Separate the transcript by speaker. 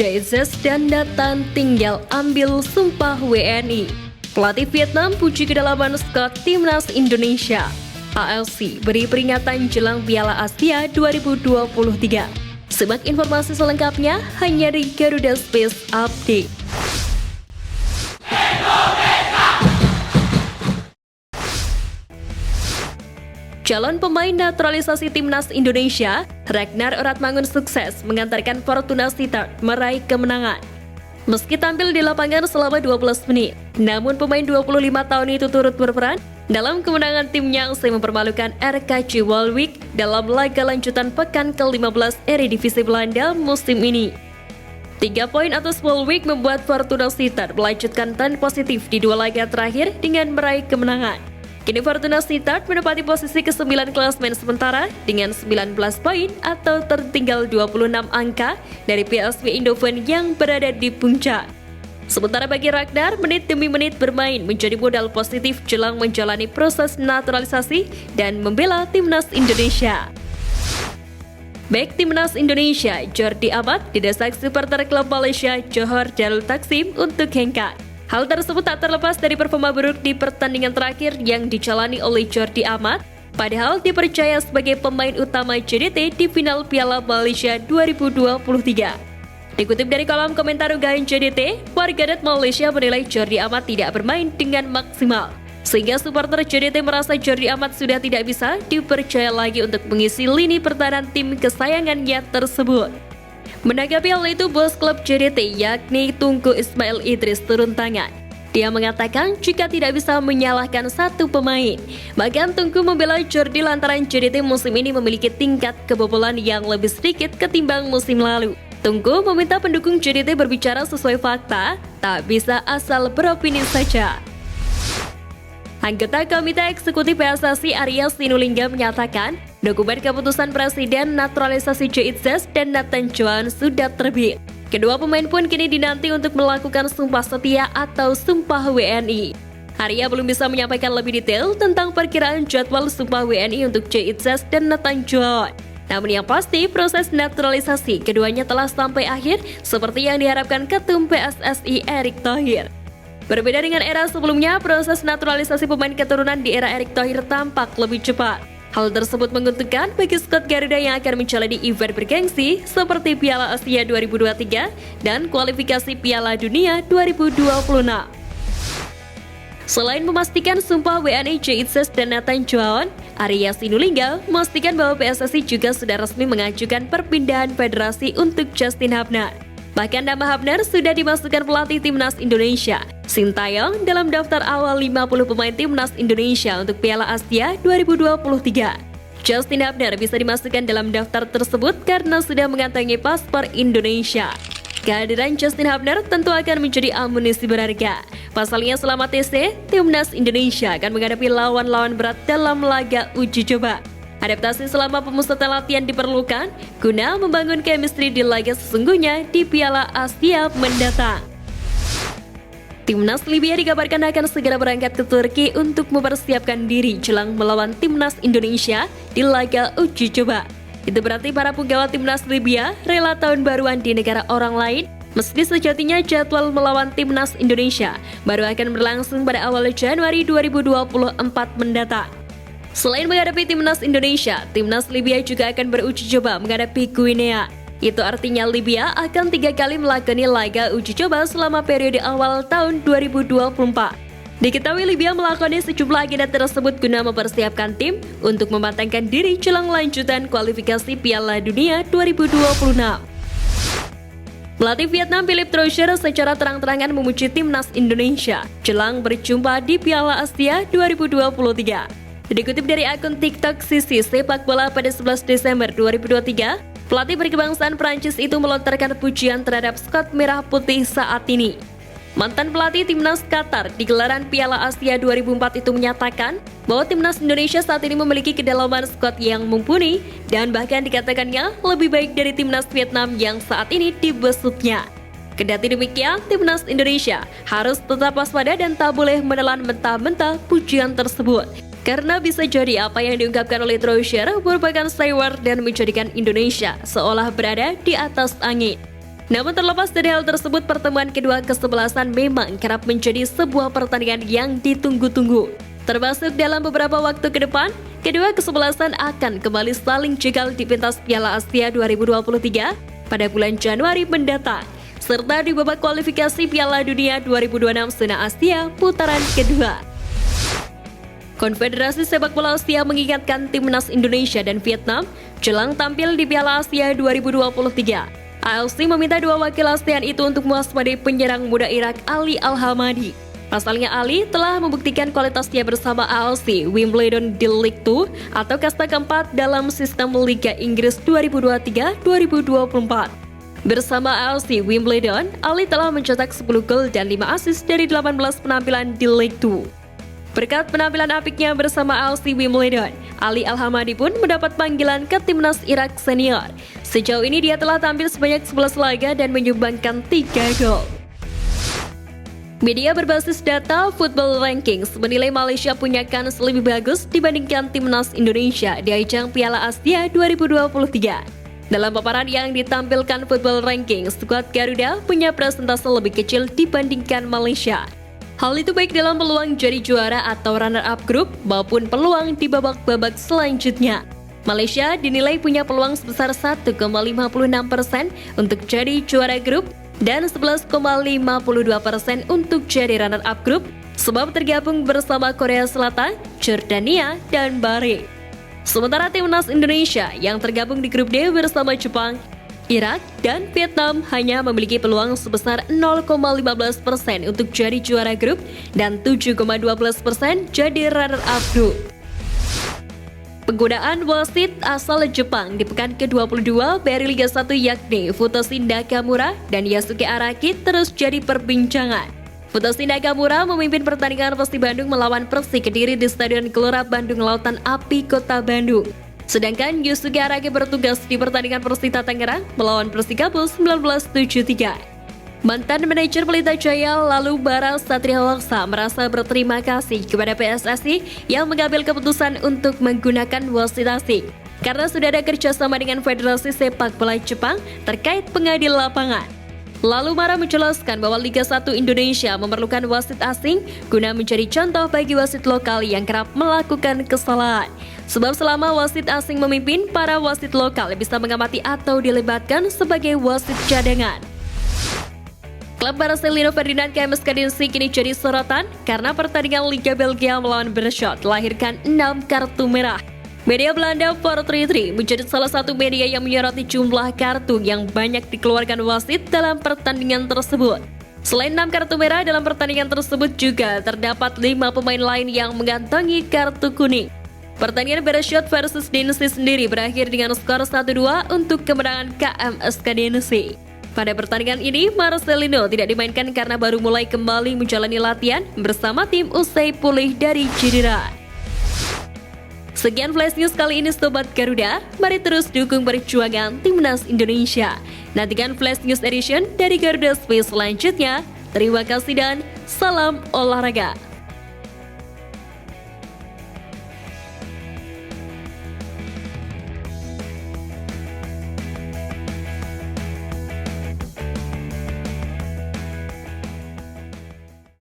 Speaker 1: Jesus dan Nathan tinggal ambil sumpah WNI. Pelatih Vietnam puji kedalaman skuad Timnas Indonesia. ALC beri peringatan jelang Piala Asia 2023. Simak informasi selengkapnya hanya di Garuda Space Update. Calon pemain naturalisasi Timnas Indonesia, Ragnar Oratmangun sukses mengantarkan Fortuna Sittard meraih kemenangan. Meski tampil di lapangan selama 12 menit, namun pemain 25 tahun itu turut berperan dalam kemenangan timnya usai mempermalukan RKC Waalwijk dalam laga lanjutan pekan ke-15 Eredivisie Belanda musim ini. 3 poin atas Waalwijk membuat Fortuna Sittard melanjutkan tren positif di 2 laga terakhir dengan meraih kemenangan. Kini Fortuna Sittard menempati posisi ke-9 klasemen sementara dengan 19 poin atau tertinggal 26 angka dari PSV Eindhoven yang berada di puncak. Sementara bagi Ragnar, menit demi menit bermain menjadi modal positif jelang menjalani proses naturalisasi dan membela Timnas Indonesia. Bek Timnas Indonesia, Jordi Amat didesak supporter klub Malaysia Johor Darul Taksim untuk hengkang. Hal tersebut tak terlepas dari performa buruk di pertandingan terakhir yang dijalani oleh Jordi Amat, padahal dipercaya sebagai pemain utama JDT di final Piala Malaysia 2023. Dikutip dari kolom komentar unggahan JDT, warganet Malaysia menilai Jordi Amat tidak bermain dengan maksimal, sehingga supporter JDT merasa Jordi Amat sudah tidak bisa dipercaya lagi untuk mengisi lini pertahanan tim kesayangannya tersebut. Menanggapi hal itu, bos klub JDT yakni Tungku Ismail Idris turun tangan. Dia mengatakan jika tidak bisa menyalahkan satu pemain. Bahkan Tungku membela Jordi lantaran JDT musim ini memiliki tingkat kebobolan yang lebih sedikit ketimbang musim lalu. Tungku meminta pendukung JDT berbicara sesuai fakta, tak bisa asal beropini saja. Anggota Komite Eksekutif PSSI Arya Sinulinga menyatakan dokumen keputusan Presiden naturalisasi JITZES dan Nathan Johan sudah terbit. Kedua pemain pun kini dinanti untuk melakukan sumpah setia atau sumpah WNI. Arya belum bisa menyampaikan lebih detail tentang perkiraan jadwal sumpah WNI untuk JITZES dan Nathan Johan. Namun yang pasti proses naturalisasi keduanya telah sampai akhir seperti yang diharapkan Ketum PSSI Erick Thohir. Berbeda dengan era sebelumnya, proses naturalisasi pemain keturunan di era Erick Thohir tampak lebih cepat. Hal tersebut menguntungkan bagi skuad Garuda yang akan menjalani event bergengsi seperti Piala Asia 2023 dan kualifikasi Piala Dunia 2026. Selain memastikan sumpah WNI JITZES dan Nathan Johan, Arya Sinulinga memastikan bahwa PSSI juga sudah resmi mengajukan perpindahan federasi untuk Justin Hubner. Bahkan nama Hubner sudah dimasukkan pelatih Timnas Indonesia, Sintayong, dalam daftar awal 50 pemain Timnas Indonesia untuk Piala Asia 2023. Justin Hubner bisa dimasukkan dalam daftar tersebut karena sudah mengantongi paspor Indonesia. Kehadiran Justin Hubner tentu akan menjadi amunisi berharga. Pasalnya selama TC, Timnas Indonesia akan menghadapi lawan-lawan berat dalam laga uji coba. Adaptasi selama pemusatan latihan diperlukan guna membangun chemistry di laga sesungguhnya di Piala Asia mendatang. Timnas Libya dikabarkan akan segera berangkat ke Turki untuk mempersiapkan diri jelang melawan Timnas Indonesia di laga uji coba. Itu berarti para penggawa Timnas Libya rela tahun baruan di negara orang lain, meski sejatinya jadwal melawan Timnas Indonesia baru akan berlangsung pada awal Januari 2024 mendatang. Selain menghadapi Timnas Indonesia, Timnas Libya juga akan beruji coba menghadapi Guinea. Itu artinya Libya akan 3 kali melakoni laga uji coba selama periode awal tahun 2024. Diketahui Libya melakoni sejumlah agenda tersebut guna mempersiapkan tim untuk mematangkan diri jelang lanjutan kualifikasi Piala Dunia 2026. Pelatih Vietnam Philippe Troussier secara terang-terangan memuji Timnas Indonesia jelang berjumpa di Piala Asia 2023. Dikutip dari akun TikTok Sisi Sepak Bola pada 11 Desember 2023, pelatih berkebangsaan Prancis itu melontarkan pujian terhadap skuad merah putih saat ini. Mantan pelatih Timnas Qatar di gelaran Piala Asia 2004 itu menyatakan bahwa Timnas Indonesia saat ini memiliki kedalaman skuad yang mumpuni dan bahkan dikatakannya lebih baik dari Timnas Vietnam yang saat ini dibesutnya. Kendati demikian, Timnas Indonesia harus tetap waspada dan tak boleh menelan mentah-mentah pujian tersebut. Karena bisa jadi apa yang diungkapkan oleh Troussier merupakan sewar dan menjadikan Indonesia seolah berada di atas angin. Namun terlepas dari hal tersebut, pertemuan kedua kesebelasan memang kerap menjadi sebuah pertandingan yang ditunggu-tunggu. Termasuk dalam beberapa waktu ke depan, kedua kesebelasan akan kembali saling jegal di pentas Piala Asia 2023 pada bulan Januari mendatang, serta di babak kualifikasi Piala Dunia 2026 zona Asia putaran kedua. Konfederasi Sepak Bola Asia mengingatkan timnas Indonesia dan Vietnam jelang tampil di Piala Asia 2023. AFC meminta dua wakil ASEAN itu untuk mewaspadai penyerang muda Irak Ali Al-Hamadi. Pasalnya Ali telah membuktikan kualitasnya bersama AFC Wimbledon di League 2 atau kasta keempat dalam sistem Liga Inggris 2023-2024. Bersama AFC Wimbledon, Ali telah mencetak 10 gol dan 5 assist dari 18 penampilan di League 2. Berkat penampilan apiknya bersama AFC Wimbledon, Ali Al-Hamadi pun mendapat panggilan ke timnas Irak senior. Sejauh ini dia telah tampil sebanyak 11 laga dan menyumbangkan 3 gol. Media berbasis data Football Rankings menilai Malaysia punya kans lebih bagus dibandingkan timnas Indonesia di ajang Piala Asia 2023. Dalam paparan yang ditampilkan Football Rankings, skuad Garuda punya presentase lebih kecil dibandingkan Malaysia. Hal itu baik dalam peluang jadi juara atau runner-up grup maupun peluang di babak-babak selanjutnya. Malaysia dinilai punya peluang sebesar 1,56% untuk jadi juara grup dan 11,52% untuk jadi runner-up grup sebab tergabung bersama Korea Selatan, Jordania, dan Bahrain. Sementara timnas Indonesia yang tergabung di grup D bersama Jepang, Irak, dan Vietnam hanya memiliki peluang sebesar 0,15% untuk jadi juara grup dan 7,12% jadi runner-up grup. Penggunaan wasit asal Jepang di pekan ke-22 BRI Liga 1 yakni Futoshi Nakamura dan Yasuke Araki terus jadi perbincangan. Futoshi Nakamura memimpin pertandingan Persib Bandung melawan Persik Kediri di Stadion Gelora Bandung Lautan Api Kota Bandung. Sedangkan Yusuke Araki bertugas di pertandingan Persita Tangerang melawan Persikabo 1973. Mantan manajer Pelita Jaya lalu Bara Satria Wangsa merasa berterima kasih kepada PSSI yang mengambil keputusan untuk menggunakan wasit asing karena sudah ada kerjasama dengan Federasi Sepak Bola Jepang terkait pengadil lapangan. Lalu Bara menjelaskan bahwa Liga 1 Indonesia memerlukan wasit asing guna menjadi contoh bagi wasit lokal yang kerap melakukan kesalahan. Sebab selama wasit asing memimpin, para wasit lokal bisa mengamati atau dilibatkan sebagai wasit cadangan. Klub Marcelino Ferdinand KMS Kadensi kini jadi sorotan karena pertandingan Liga Belgia melawan Beerschot melahirkan 6 kartu merah. Media Belanda 433 menjadi salah satu media yang menyoroti jumlah kartu yang banyak dikeluarkan wasit dalam pertandingan tersebut. Selain 6 kartu merah dalam pertandingan tersebut juga terdapat 5 pemain lain yang mengantongi kartu kuning. Pertandingan Beerschot versus Densi sendiri berakhir dengan skor 1-2 untuk kemenangan KMS Kadensi. Pada pertandingan ini, Marcelino tidak dimainkan karena baru mulai kembali menjalani latihan bersama tim usai pulih dari cedera. Sekian Flash News kali ini Sobat Garuda, mari terus dukung perjuangan Timnas Indonesia. Nantikan Flash News Edition dari Garuda Space selanjutnya. Terima kasih dan salam olahraga.